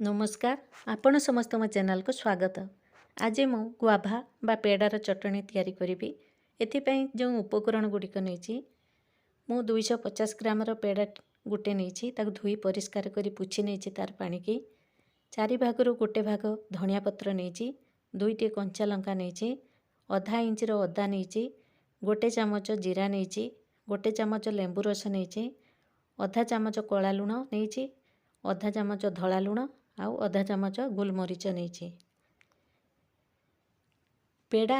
नमस्कार आपण समस्त मो चैनल को स्वागत। आज मु गुआभा बा पेड़ार चटनी तैयारी करी। एथिपाई जो उपकरण गुड़िक नहीं मु 250 ग्राम पेड़ा गोटे नहीं धोई परिष्कार कर पुछि नहीं तार पानी की 4 भागरू गोटे भाग धनिया पत्र नहीं 2टी कंचा लंका नहीं आधा इंचर अदा नहीं गोटे चामच जीरा नहीं गोटे चामच लेंबू रस नहीं आधा चामच कला लुण नहीं आधा चामच धला लुण आउ आधा चामच गोलमरीच नहीं। पेड़ा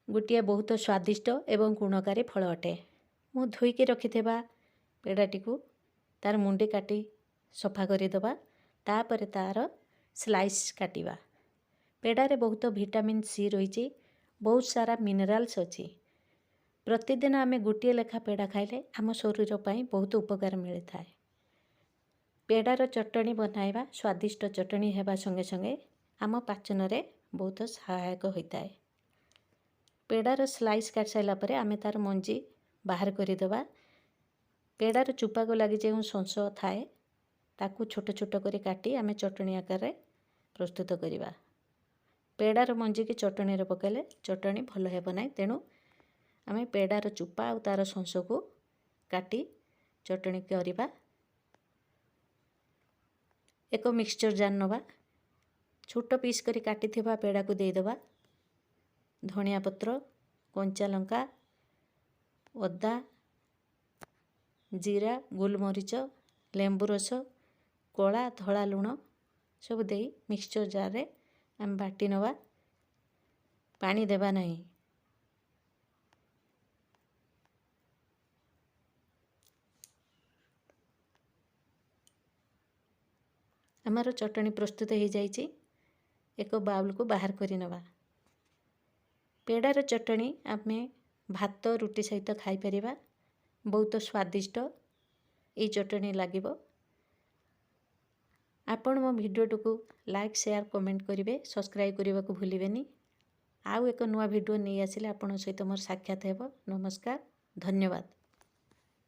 गोटे बहुत स्वादिष्ट एवं गुणकारी फल अटे। मु धोईकी रखिथिबा पेड़ाटी को तार मुंडी काटी सफा करदेबा तापर तार स्लाइस काटिबा। पेड़ारे बहुत विटामिन सी रही बहुत सारा मिनरल्स अच्छी। प्रतिदिन आमे गोटे लेखा पेड़ा खाइले आम शरीर पर बहुत उपकार मिलता है। पेड़ार चटनी बनाइबा स्वादिष्ट चटनी हेबा संगे संगे आम पाचन रे बहुत सहायक होता है। पेड़ार स्लाइस काट साइला परे आमे तार मंजी बाहर करदेबा। पेड़ार चुपा को लगी जो संस थाए ताकू छोट छोट कर काटी आमे चटनी आकार रे प्रस्तुत करिबा। पेड़ार मंजी की चटनी रे पकेले चटनी भल हेब नाही, तेणु आमे पेड़ार चुपा और तार संस को काटी चटनी करिबा। एक मिक्सचर जार नवा छोट पीस करी काटी थिबा पेड़ा को देदेबा। धनिया पत्र कंचा लंका अदा जीरा गोलमरीच लेंबू रस कला धला लुण सब दे मिक्सचर जार रे आम बाटी नवा। पानी देबा नहीं। आमर चटनी प्रस्तुत हो जाइए। एक बाउल को बाहर करी नवा। पेड़ार चटनी आमे भात रुटी सहित खाई परिबा। बहुत स्वादिष्ट ये चटनी लागिबो। आपण मो वीडियो को लाइक शेयर कमेंट करेंगे, सब्सक्राइब करने को भूलिबेनी। आउ एक नुआ वीडियो नहीं आसिले आपण सहित मोर साक्षात हेबो। नमस्कार, धन्यवाद।